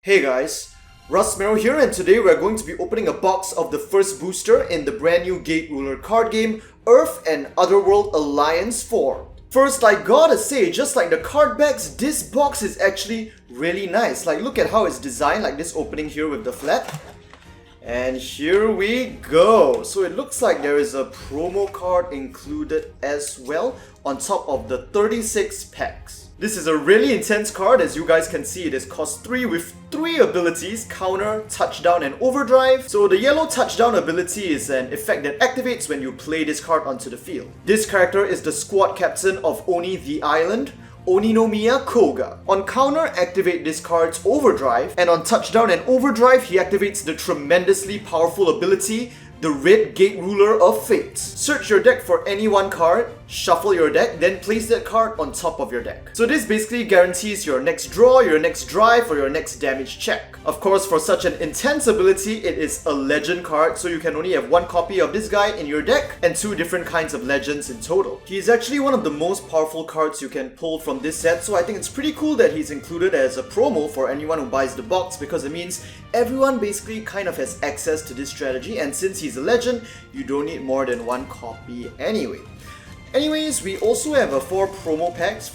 Hey guys, Russ here, and today we're going to be opening a box of the first booster in the brand new Gate Ruler card game, Earth and Otherworld Alliance 4. First, I gotta say, just like the card backs, this box is actually really nice. Like, look at how it's designed, like this opening here with the flap. And here we go. So it looks like there is a promo card included as well on top of the 36 packs. This is a really intense card. As you guys can see, it is cost 3 with 3 abilities: Counter, Touchdown, and Overdrive. So the yellow Touchdown ability is an effect that activates when you play this card onto the field. This character is the squad captain of Oni the Island, Oninomiya Koga. On counter, activate this card's Overdrive, and on Touchdown and Overdrive, he activates the tremendously powerful ability, the Red Gate Ruler of Fates. Search your deck for any one card, shuffle your deck, then place that card on top of your deck. So this basically guarantees your next draw, your next drive, or your next damage check. Of course, for such an intense ability, it is a legend card, so you can only have one copy of this guy in your deck and 2 different kinds of legends in total. He is actually one of the most powerful cards you can pull from this set, so I think it's pretty cool that he's included as a promo for anyone who buys the box, because it means everyone basically kind of has access to this strategy, and since he's a legend, you don't need more than one copy anyway. Anyways, we also have 4 promo packs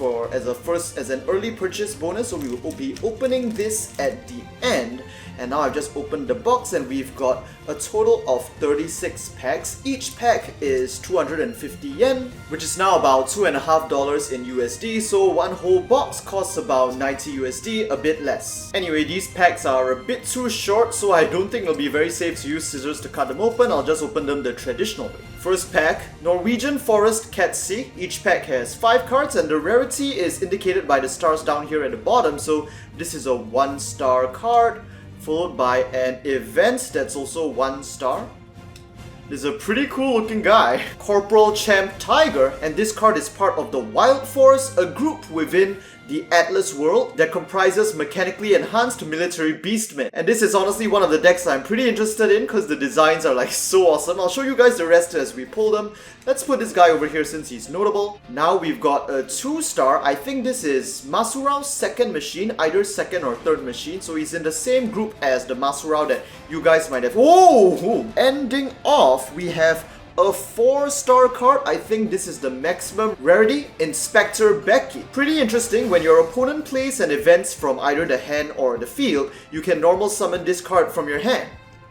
as an early purchase bonus, so we will be opening this at the end. And now I've just opened the box and we've got a total of 36 packs. Each pack is 250 yen, which is now about $2.50 in USD, so one whole box costs about 90 USD, a bit less. Anyway, these packs are a bit too short, so I don't think it'll be very safe to use scissors to cut them open. I'll just open them the traditional way. First pack, Norwegian Forest Catse. Each pack has 5 cards and the rarity is indicated by the stars down here at the bottom, so this is a 1-star card, followed by an event that's also 1 star. This is a pretty cool looking guy. Corporal Champ Tiger, and this card is part of the Wild Force, a group within the Atlas world that comprises mechanically enhanced military beastmen. And this is honestly one of the decks I'm pretty interested in because the designs are like so awesome. I'll show you guys the rest as we pull them. Let's put this guy over here since he's notable. Now we've got a 2-star. I think this is Masurao's second machine, either second or third machine. So he's in the same group as the Masurao that you guys might have. Whoa! Ending off, we have a 4-star card. I think this is the maximum rarity, Inspector Becky. Pretty interesting. When your opponent plays an event from either the hand or the field, you can normal summon this card from your hand.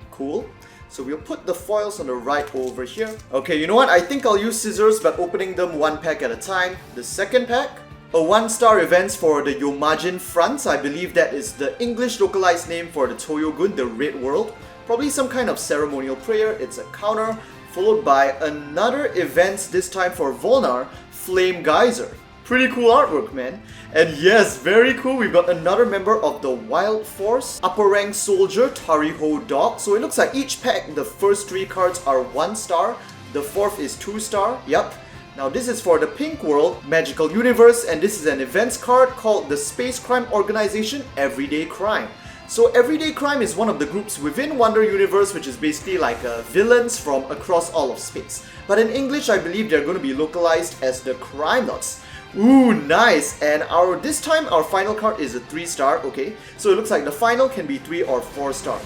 Cool. So we'll put the foils on the right over here. Okay, you know what? I think I'll use scissors, but opening them 1 pack at a time. The second pack, a 1-star events for the Yomajin Fronts. I believe that is the English localized name for the Toyogun, the Red World. Probably some kind of ceremonial prayer. It's a counter, followed by another event, this time for Volnar, Flame Geyser. Pretty cool artwork, man. And yes, very cool, we've got another member of the Wild Force, upper rank soldier, Tariho Dog. So it looks like each pack, the first 3 cards are 1 star, the 4th is 2-star, yep. Now this is for the Pink World, Magical Universe, and this is an events card called the Space Crime Organization Everyday Crime. So Everyday Crime is one of the groups within Wonder Universe, which is basically like villains from across all of space. But in English, I believe they're going to be localized as the Crime Nuts. Ooh, nice! And this time our final card is a 3-star, okay? So it looks like the final can be 3 or 4-star.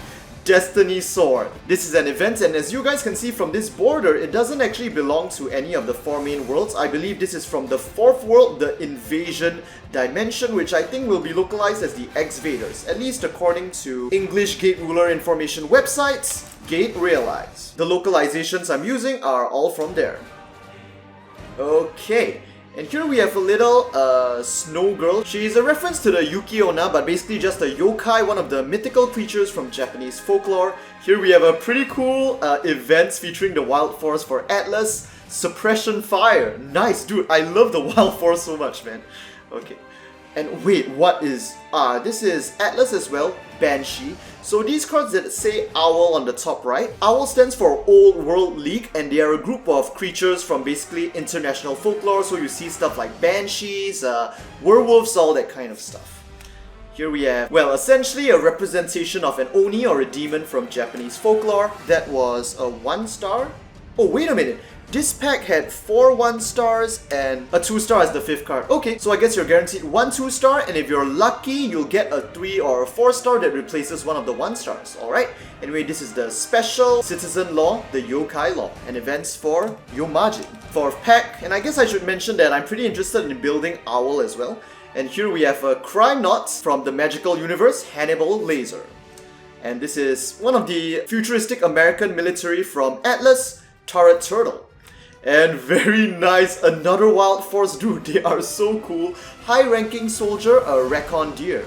Destiny Sword. This is an event, and as you guys can see from this border, it doesn't actually belong to any of the 4 main worlds. I believe this is from the 4th world, the Invasion Dimension, which I think will be localized as the X-Vaders, at least according to English Gate Ruler information websites, Gate Realize. The localizations I'm using are all from there. Okay. And here we have a little snow girl. She's a reference to the Yuki-onna, but basically just a yokai, one of the mythical creatures from Japanese folklore. Here we have a pretty cool events featuring the Wild Force for Atlas, Suppression Fire. Nice, dude, I love the Wild Force so much, man. Okay. And wait, what is... this is Atlas as well, Banshee. So these cards that say Owl on the top right, Owl stands for Old World League, and they are a group of creatures from basically international folklore. So you see stuff like banshees, werewolves, all that kind of stuff. Here we have, well, essentially a representation of an Oni or a demon from Japanese folklore. That was a 1-star. Oh, wait a minute. This pack had 4 1-stars and a 2-star as the 5th card. Okay, so I guess you're guaranteed 1 2-star, and if you're lucky, you'll get a 3 or a 4-star that replaces one of the 1-stars. Alright? Anyway, this is the Special Citizen Law, the Yokai Law, and events for Yomajin. 4th pack, and I guess I should mention that I'm pretty interested in building Owl as well. And here we have a Crime Knots from the Magical Universe, Hannibal Laser. And this is one of the futuristic American military from Atlas, Turret Turtle. And very nice, another Wild Force. Dude, they are so cool. High-ranking soldier, a Recon Deer.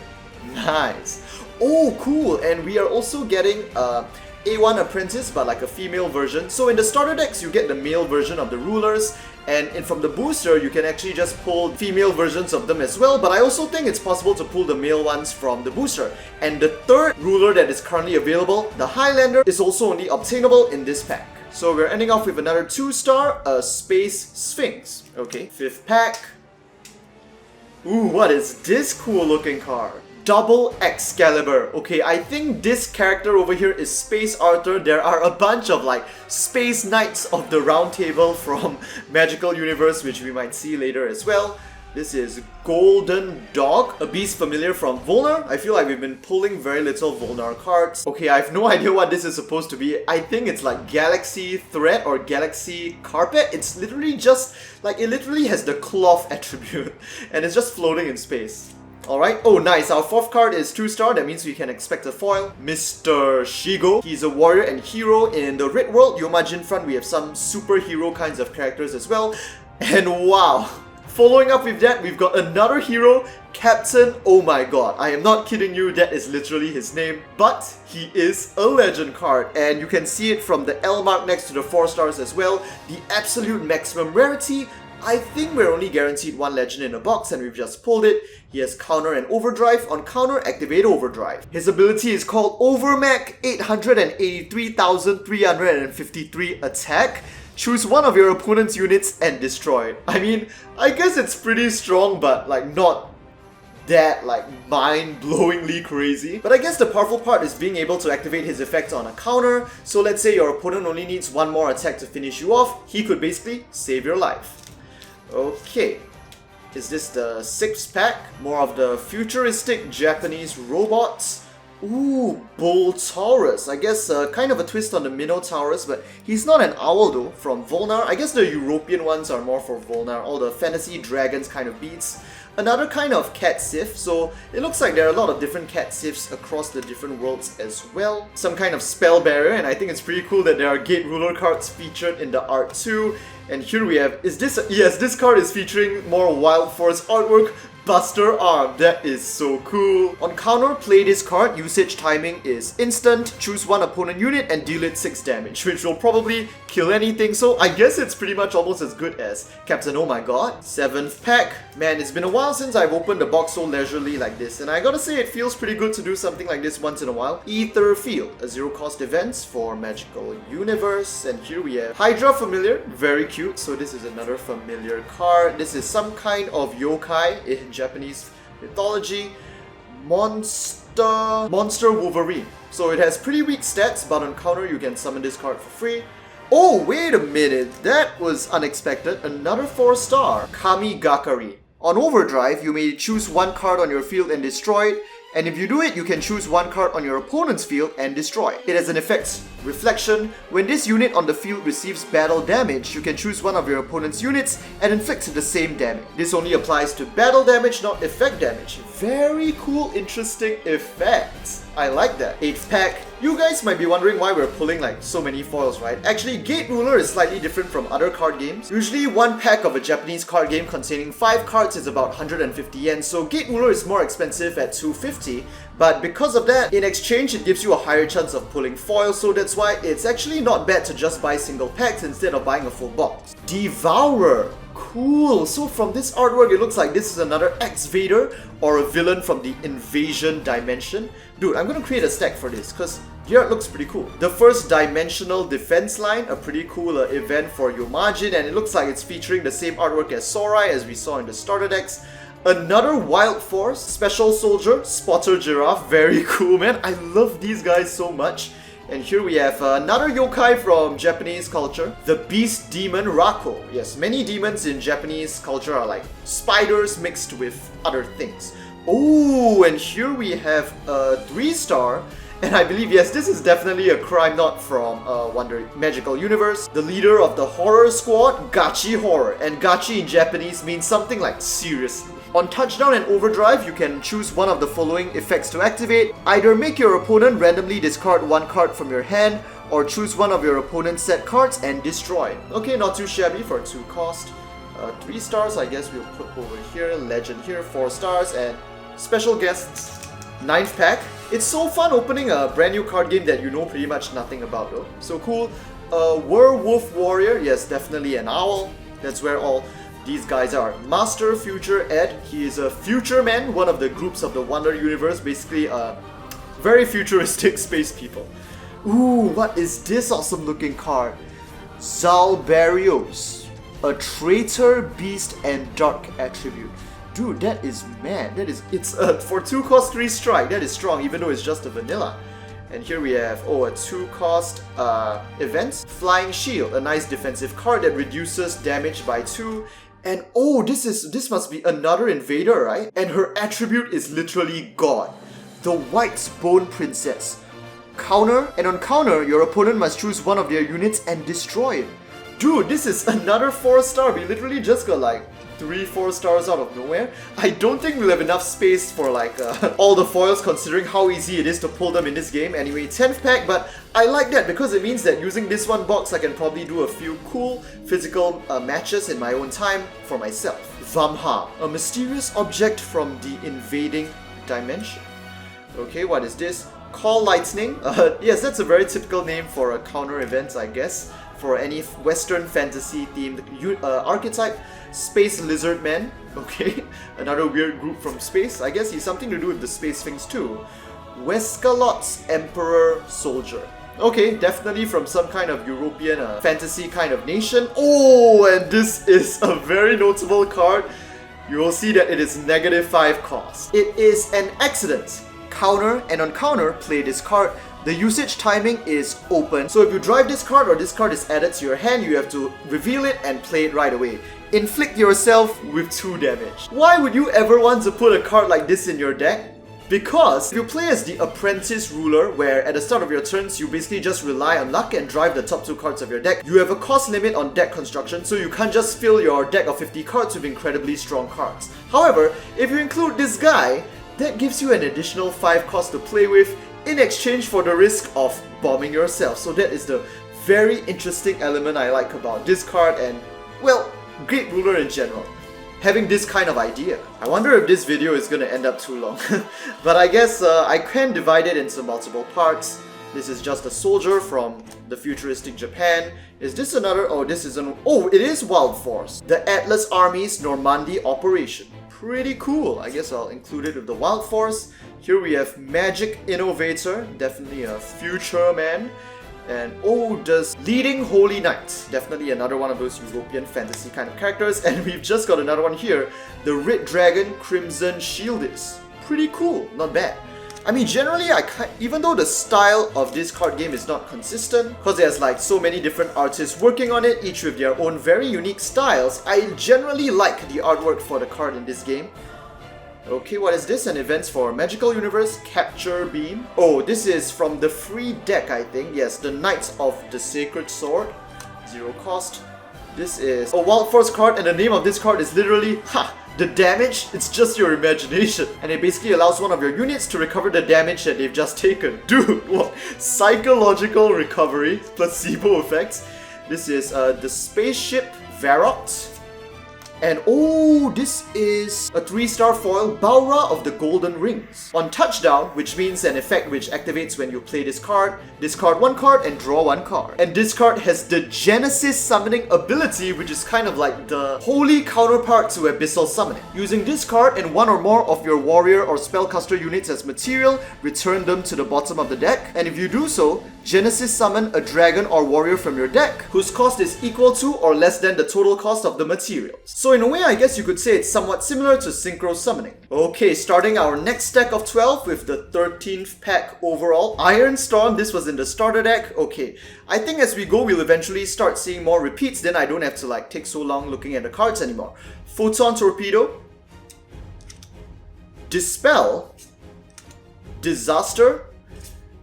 Nice. Oh, cool. And we are also getting A1 Apprentice, but like a female version. So in the starter decks, you get the male version of the rulers. And from the booster, you can actually just pull female versions of them as well. But I also think it's possible to pull the male ones from the booster. And the third ruler that is currently available, the Highlander, is also only obtainable in this pack. So we're ending off with another 2-star, a Space Sphinx. Okay, 5th pack. Ooh, what is this cool looking card? Double Excalibur. Okay, I think this character over here is Space Arthur. There are a bunch of like Space Knights of the Round Table from Magical Universe, which we might see later as well. This is Golden Dog, a beast familiar from Volnar. I feel like we've been pulling very little Volnar cards. Okay, I have no idea what this is supposed to be. I think it's like Galaxy Thread or Galaxy Carpet. It's literally just, like, it literally has the cloth attribute. And it's just floating in space. Alright, oh nice, our 4th card is 2-star, that means we can expect a foil. Mr. Shigo, he's a warrior and hero. In the Red World, Yomajin front, we have some superhero kinds of characters as well. And wow! Following up with that, we've got another hero, Captain Oh My God. I am not kidding you, that is literally his name. But he is a legend card, and you can see it from the L mark next to the 4-stars as well. The absolute maximum rarity. I think we're only guaranteed 1 legend in a box, and we've just pulled it. He has counter and overdrive. On counter, activate overdrive. His ability is called Overmac 883,353 attack. Choose one of your opponent's units and destroy it. I mean, I guess it's pretty strong, but like not that like mind-blowingly crazy. But I guess the powerful part is being able to activate his effects on a counter. So let's say your opponent only needs 1 more attack to finish you off. He could basically save your life. Okay. Is this the 6th pack? More of the futuristic Japanese robots. Ooh, Boltaurus. I guess kind of a twist on the Minotaurus, but he's not an owl though, from Volnar. I guess the European ones are more for Volnar, all the fantasy dragons kind of beats. Another kind of cat sif, so it looks like there are a lot of different cat sifs across the different worlds as well. Some kind of spell barrier, and I think it's pretty cool that there are Gate Ruler cards featured in the art too. And here we have, yes, this card is featuring more Wild Force artwork. Buster Arm, that is so cool. On counter, play this card. Usage timing is instant. Choose 1 opponent unit and deal it 6 damage, which will probably kill anything, so I guess it's pretty much almost as good as Captain Oh My God. 7th pack. Man, it's been a while since I've opened a box so leisurely like this, and I gotta say it feels pretty good to do something like this once in a while. Ether Field, a 0-cost events for Magical Universe, and here we have Hydra Familiar, very cute, so this is another familiar card. This is some kind of yokai in Japanese mythology. Monster Wolverine. So it has pretty weak stats, but on counter you can summon this card for free. Oh, wait a minute, that was unexpected. Another 4-star, Kamigakari. On overdrive, you may choose 1 card on your field and destroy it, and if you do it, you can choose 1 card on your opponent's field and destroy it. It has an effect, Reflection. When this unit on the field receives battle damage, you can choose one of your opponent's units and inflict the same damage. This only applies to battle damage, not effect damage. Very cool, interesting effects. I like that. 8th pack. You guys might be wondering why we're pulling like so many foils, right? Actually, Gate Ruler is slightly different from other card games. Usually, 1 pack of a Japanese card game containing 5 cards is about 150 yen, so Gate Ruler is more expensive at 250. But because of that, in exchange, it gives you a higher chance of pulling foil, so that's why it's actually not bad to just buy single packs instead of buying a full box. Devourer. Cool, so from this artwork, it looks like this is another X-Vader or a villain from the Invasion Dimension. Dude, I'm gonna create a stack for this because the art looks pretty cool. The first dimensional defense line, a pretty cool event for Yomajin, and it looks like it's featuring the same artwork as Sorai as we saw in the starter decks. Another Wild Force, Special Soldier, Spotter Giraffe, very cool, man. I love these guys so much. And here we have another yokai from Japanese culture, the beast demon Rako. Yes, many demons in Japanese culture are like spiders mixed with other things. Oh, and here we have a 3-star. And I believe, yes, this is definitely a crime not from Wonder Magical Universe. The leader of the horror squad, Gachi Horror. And Gachi in Japanese means something like seriously. On touchdown and overdrive, you can choose one of the following effects to activate. Either make your opponent randomly discard one card from your hand, or choose one of your opponent's set cards and destroy it. Okay, not too shabby for 2 cost. 3 stars, I guess we'll put over here. Legend here, 4 stars. And special guests, 9th pack. It's so fun opening a brand new card game that you know pretty much nothing about though. So cool. Werewolf Warrior, yes, definitely an owl. That's where all these guys are. Master Future Ed, he is a future man, one of the groups of the Wonder Universe, basically very futuristic space people. Ooh, what is this awesome looking card? Zalbarios, a traitor, beast, and dark attribute. Dude, that is mad. It's for 2 cost 3 strike. That is strong, even though it's just a vanilla. And here we have, a 2 cost event. Flying Shield, a nice defensive card that reduces damage by 2. And this must be another invader, right? And her attribute is literally God. The White Bone Princess. Counter, and on counter, your opponent must choose one of their units and destroy it. Dude, this is another 4-star. We literally just got like 3-4 stars out of nowhere. I don't think we'll have enough space for like all the foils considering how easy it is to pull them in this game. Anyway, 10th pack, but I like that because it means that using this one box I can probably do a few cool physical matches in my own time for myself. Vamha, a mysterious object from the invading dimension. Okay, what is this? Call Lightning. Yes, that's a very typical name for a counter event, I guess, for any Western fantasy themed archetype. Space Lizard Man, okay, another weird group from space. I guess he's something to do with the space things too. Weskalot's Emperor Soldier. Okay, definitely from some kind of European fantasy kind of nation. Oh, and this is a very notable card. You will see that it is -5 cost. It is an accident. Counter, and on counter, play this card. The usage timing is open, so if you drive this card or this card is added to your hand, you have to reveal it and play it right away. Inflict yourself with 2 damage. Why would you ever want to put a card like this in your deck? Because if you play as the Apprentice Ruler, where at the start of your turns you basically just rely on luck and drive the top 2 cards of your deck, you have a cost limit on deck construction, so you can't just fill your deck of 50 cards with incredibly strong cards. However, if you include this guy, that gives you an additional 5 cost to play with in exchange for the risk of bombing yourself. So that is the very interesting element I like about this card and, well, Great Ruler in general. Having this kind of idea. I wonder if this video is gonna end up too long. But I guess I can divide it into multiple parts. This is just a soldier from the futuristic Japan. Is this another? Oh, this is an... Oh, it is Wild Force. The Atlas Army's Normandy Operation. Pretty cool. I guess I'll include it with the Wild Force. Here we have Magic Innovator. Definitely a future man. And does Leading Holy Knight. Definitely another one of those European fantasy kind of characters. And we've just got another one here. The Red Dragon Crimson Shieldis. Pretty cool. Not bad. I mean, generally, even though the style of this card game is not consistent, because there's like so many different artists working on it, each with their own very unique styles, I generally like the artwork for the card in this game. Okay, what is this? An event for Magical Universe, Capture Beam. Oh, this is from the free deck, I think. Yes, the Knights of the Sacred Sword. 0 cost. This is a Wild Force card, and the name of this card is literally, the damage, it's just your imagination. And it basically allows one of your units to recover the damage that they've just taken. Dude, what? Psychological recovery, placebo effects. This is the Spaceship Varrock. And this is a 3-star foil, Baura of the Golden Rings. On touchdown, which means an effect which activates when you play discard 1 card and draw 1 card. And this card has the Genesis Summoning ability, which is kind of like the holy counterpart to Abyssal Summoning. Using this card and 1 or more of your warrior or spellcaster units as material, return them to the bottom of the deck. And if you do so, Genesis summon a dragon or warrior from your deck, whose cost is equal to or less than the total cost of the materials. So So in a way, I guess you could say it's somewhat similar to Synchro Summoning. Okay, starting our next stack of 12 with the 13th pack overall. Iron Storm, this was in the starter deck. Okay, I think as we go, we'll eventually start seeing more repeats, then I don't have to like take so long looking at the cards anymore. Photon Torpedo, Dispel, Disaster,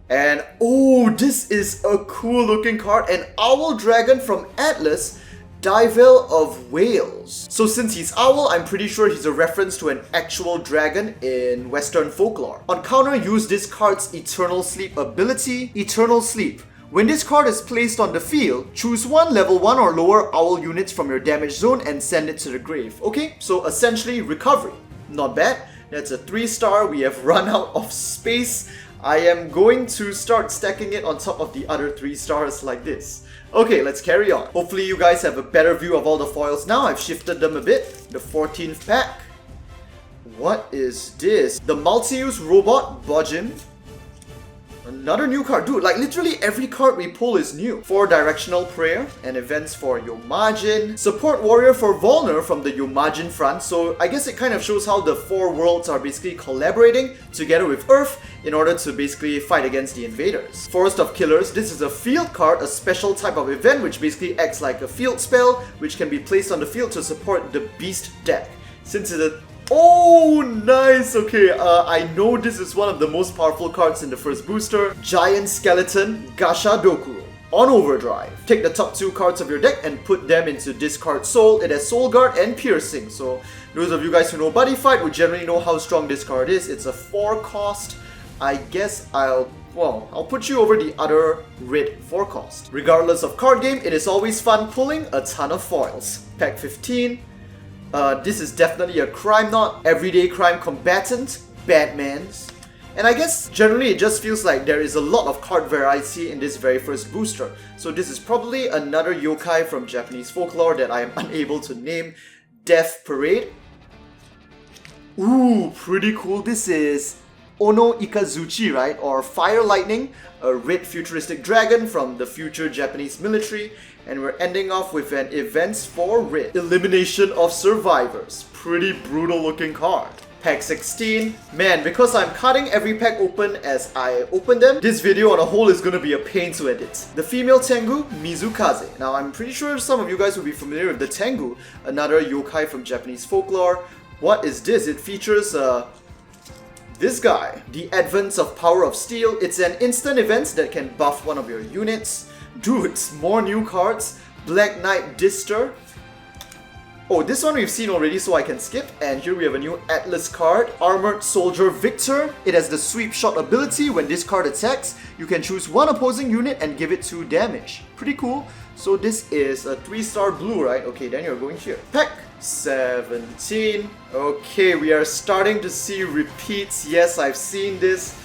and oh, this is a cool looking card, an Owl Dragon from Atlas, Divel of Wales. So since he's owl, I'm pretty sure he's a reference to an actual dragon in Western folklore. On counter, use this card's Eternal Sleep ability. Eternal Sleep. When this card is placed on the field, choose one level 1 or lower owl units from your damage zone and send it to the grave. Okay, so essentially recovery. Not bad. That's a 3-star. We have run out of space. I am going to start stacking it on top of the other 3 stars like this. Okay, let's carry on. Hopefully you guys have a better view of all the foils now. I've shifted them a bit. The 14th pack. What is this? The multi-use robot Bojin. Another new card. Dude, like literally every card we pull is new. 4 Directional Prayer and events for Yomajin. Support Warrior for Volner from the Yomajin front. So I guess it kind of shows how the 4 worlds are basically collaborating together with Earth in order to basically fight against the invaders. Forest of Killers. This is a field card, a special type of event which basically acts like a field spell which can be placed on the field to support the Beast deck. Since it's a oh, nice! Okay, I know this is one of the most powerful cards in the first booster. Giant Skeleton, Gasha Dokuro. On Overdrive, take the top 2 cards of your deck and put them into Discard Soul. It has Soul Guard and Piercing, so those of you guys who know Buddy Fight would generally know how strong this card is. It's a 4 cost. I guess I'll put you over the other red 4 cost. Regardless of card game, it is always fun pulling a ton of foils. Pack 15. This is definitely a Crime Knot, Everyday Crime Combatant, Batman's. And I guess generally it just feels like there is a lot of card variety in this very first booster. So this is probably another yokai from Japanese folklore that I am unable to name. Death Parade. Ooh, pretty cool. This is Ono Ikazuchi, right? Or Fire Lightning, a red futuristic dragon from the future Japanese military. And we're ending off with an Events for Red. Elimination of Survivors. Pretty brutal looking card. Pack 16. Man, because I'm cutting every pack open as I open them, this video on a whole is gonna be a pain to edit. The female Tengu, Mizukaze. Now I'm pretty sure some of you guys will be familiar with the Tengu, another yokai from Japanese folklore. What is this? It features this guy, the Advance of Power of Steel. It's an instant event that can buff one of your units. Dudes, more new cards. Black Knight Dister. Oh, this one we've seen already, so I can skip. And here we have a new Atlas card. Armored Soldier Victor. It has the Sweep Shot ability. When this card attacks, you can choose one opposing unit and give it 2 damage. Pretty cool. So this is a 3-star blue, right? Okay, then you're going here. Pack 17. Okay, we are starting to see repeats. Yes, I've seen this.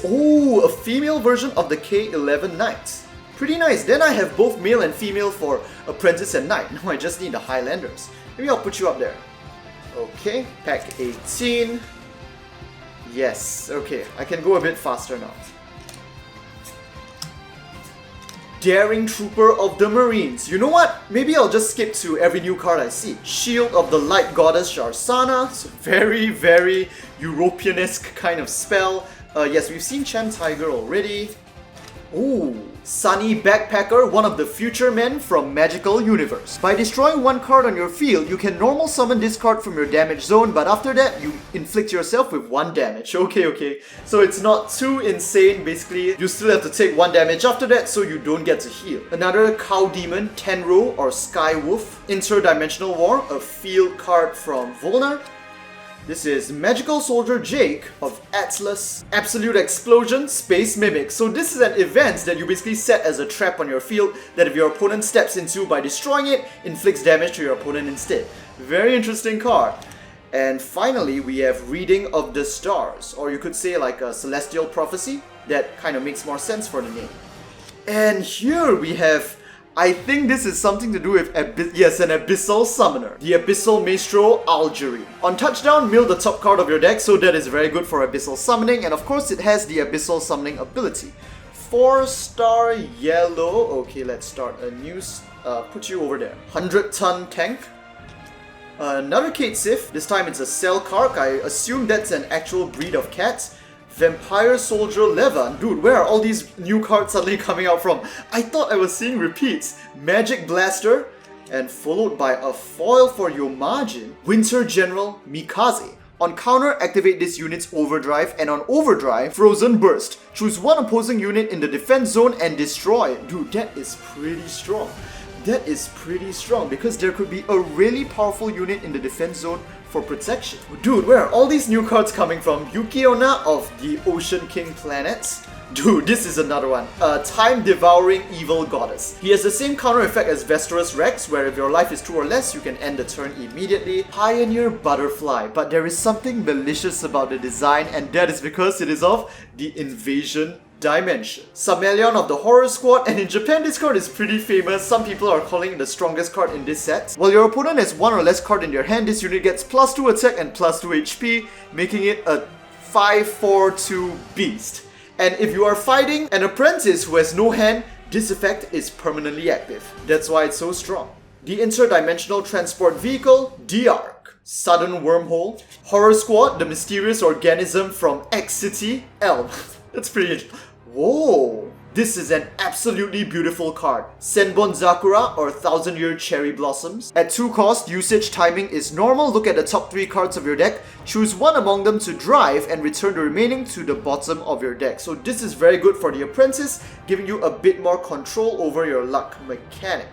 Oh, a female version of the K11 Knights. Pretty nice. Then I have both male and female for Apprentice and Knight. Now I just need the Highlanders. Maybe I'll put you up there. Okay, pack 18. Yes, okay, I can go a bit faster now. Daring Trooper of the Marines. You know what? Maybe I'll just skip to every new card I see. Shield of the Light Goddess Sharsana. It's a very, very European-esque kind of spell. Yes, we've seen Chan Tiger already. Ooh, Sunny Backpacker, one of the future men from Magical Universe. By destroying one card on your field, you can normal summon this card from your damage zone, but after that, you inflict yourself with 1 damage. Okay. So it's not too insane, basically. You still have to take 1 damage after that, so you don't get to heal. Another Cow Demon, Tenro or Sky Wolf. Interdimensional War, a field card from Volner. This is Magical Soldier Jake of Atlas. Absolute Explosion, Space Mimic. So this is an event that you basically set as a trap on your field that if your opponent steps into by destroying it, inflicts damage to your opponent instead. Very interesting card. And finally, we have Reading of the Stars, or you could say like a Celestial Prophecy. That kind of makes more sense for the name. And here we have, I think this is something to do with, an Abyssal Summoner. The Abyssal Maestro Algeri. On touchdown, mill the top card of your deck, so that is very good for Abyssal Summoning, and of course it has the Abyssal Summoning ability. 4-star yellow. Okay, let's start a new, put you over there. 100-ton tank. Another Kate Sith, this time it's a Selkark. I assume that's an actual breed of cat. Vampire Soldier Levan. Dude, where are all these new cards suddenly coming out from? I thought I was seeing repeats. Magic Blaster, and followed by a foil for Yomajin. Winter General Mikaze. On counter, activate this unit's overdrive, and on overdrive, Frozen Burst. Choose one opposing unit in the defense zone and destroy it. Dude, that is pretty strong. That is pretty strong because there could be a really powerful unit in the defense zone for protection. Dude, where are all these new cards coming from? Yukiona of the Ocean King Planets. Dude, this is another one. A Time-Devouring Evil Goddess. He has the same counter effect as Vesturous Rex, where if your life is 2 or less, you can end the turn immediately. Pioneer Butterfly, but there is something malicious about the design, and that is because it is of the Invasion Dimension. Samelion of the Horror Squad, and in Japan this card is pretty famous. Some people are calling it the strongest card in this set. While your opponent has 1 or less card in their hand, this unit gets +2 attack and +2 HP, making it a 5/4/2 beast. And if you are fighting an apprentice who has no hand, this effect is permanently active. That's why it's so strong. The Interdimensional Transport Vehicle, D-Arc. Sudden Wormhole. Horror Squad, the mysterious organism from X City, Elm. That's pretty interesting. Whoa! This is an absolutely beautiful card. Senbon Zakura, or 1000-Year Cherry Blossoms. At 2 cost, usage timing is normal. Look at the top 3 cards of your deck, choose one among them to drive, and return the remaining to the bottom of your deck. So this is very good for the apprentice, giving you a bit more control over your luck mechanic.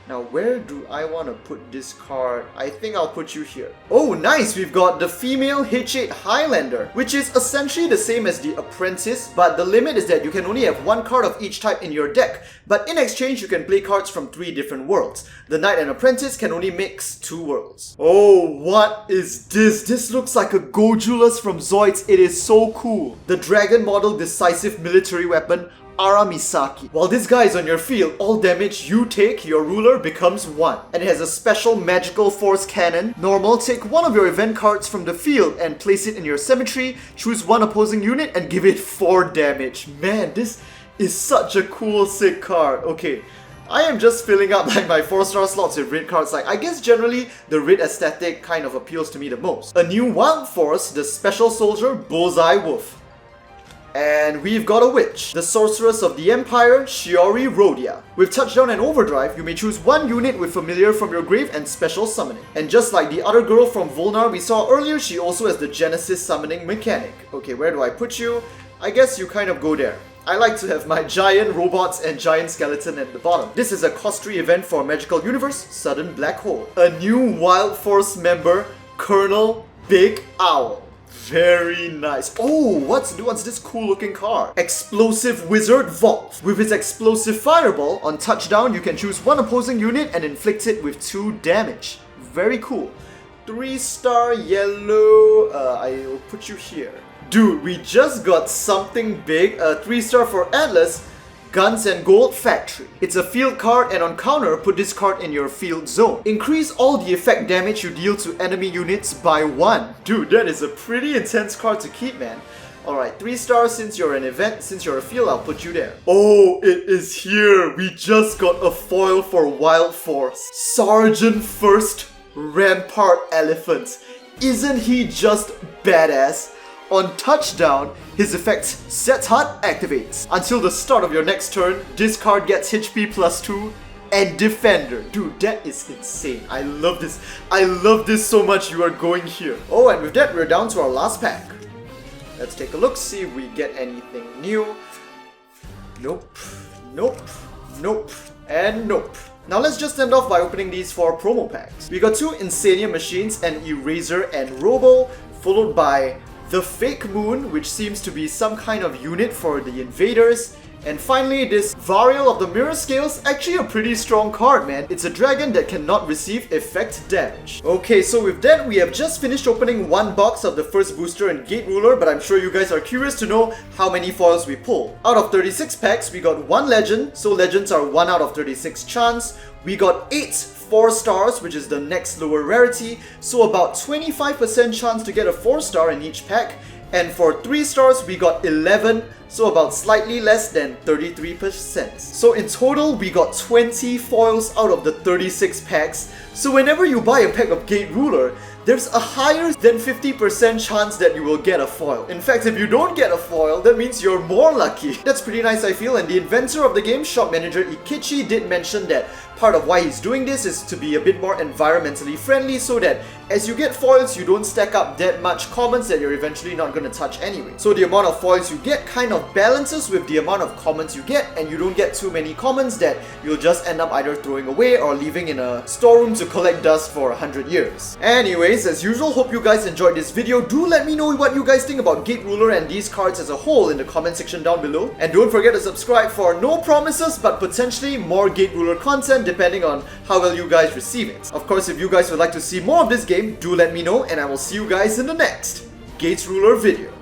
Now, where do I want to put this card? I think I'll put you here. Oh, nice! We've got the female H8 Highlander, which is essentially the same as the Apprentice, but the limit is that you can only have 1 card of each type in your deck. But in exchange, you can play cards from 3 different worlds. The Knight and Apprentice can only mix 2 worlds. Oh, what is this? This looks like a Gojulus from Zoids. It is so cool. The Dragon Model Decisive Military Weapon, Aramisaki. While this guy is on your field, all damage you take, your ruler becomes 1. And it has a special magical force cannon. Normal, take one of your event cards from the field and place it in your cemetery, choose one opposing unit and give it 4 damage. Man, this is such a cool, sick card. Okay, I am just filling up like my 4-star slots with red cards. Like, I guess generally the red aesthetic kind of appeals to me the most. A new Wild Force, the Special Soldier Bullseye Wolf. And we've got a Witch, the Sorceress of the Empire, Shiori Rhodia. With Touchdown and Overdrive, you may choose one unit with Familiar from your grave and Special Summoning. And just like the other girl from Volnar we saw earlier, she also has the Genesis Summoning mechanic. Okay, where do I put you? I guess you kind of go there. I like to have my giant robots and giant skeleton at the bottom. This is a cost 3 event for Magical Universe, Sudden Black Hole. A new Wild Force member, Colonel Big Owl. Very nice. Oh, what's this cool looking card? Explosive Wizard Vault. With its explosive fireball, on touchdown you can choose one opposing unit and inflict it with 2 damage. Very cool. 3-star yellow. I'll put you here. Dude, we just got something big. A 3-star for Atlas. Guns and Gold Factory. It's a field card, and on counter, put this card in your field zone. Increase all the effect damage you deal to enemy units by 1. Dude, that is a pretty intense card to keep, man. Alright, 3 stars. Since you're an event, since you're a field, I'll put you there. Oh, it is here. We just got a foil for Wild Force. Sergeant First Rampart Elephant. Isn't he just badass? On touchdown, his effect Set Hut activates. Until the start of your next turn, this card gets HP +2 and Defender. Dude, that is insane. I love this. I love this so much. You are going here. Oh, and with that, we're down to our last pack. Let's take a look, see if we get anything new. Nope, nope, nope, and nope. Now let's just end off by opening these 4 promo packs. We got 2 Insania Machines, an Eraser and Robo, followed by the Fake Moon, which seems to be some kind of unit for the invaders. And finally, this Varial of the Mirror Scales, actually a pretty strong card, man. It's a dragon that cannot receive effect damage. Okay, so with that, we have just finished opening 1 box of the first booster and Gate Ruler, but I'm sure you guys are curious to know how many foils we pull. Out of 36 packs, we got 1 legend, so legends are 1 out of 36 chance. We got 8 4 stars, which is the next lower rarity, so about 25% chance to get a 4-star in each pack. And for 3 stars, we got 11, so about slightly less than 33%. So in total, we got 20 foils out of the 36 packs. So whenever you buy a pack of Gate Ruler, there's a higher than 50% chance that you will get a foil. In fact, if you don't get a foil, that means you're more lucky. That's pretty nice, I feel, and the inventor of the game, shop manager Ikichi, did mention that part of why he's doing this is to be a bit more environmentally friendly, so that as you get foils, you don't stack up that much commons that you're eventually not going to touch anyway. So the amount of foils you get kind of balances with the amount of commons you get, and you don't get too many commons that you'll just end up either throwing away or leaving in a storeroom to collect dust for 100 years. Anyways, as usual, hope you guys enjoyed this video. Do let me know what you guys think about Gate Ruler and these cards as a whole in the comment section down below. And don't forget to subscribe for no promises but potentially more Gate Ruler content depending on how well you guys receive it. Of course, if you guys would like to see more of this game, do let me know, and I will see you guys in the next Gate Ruler video.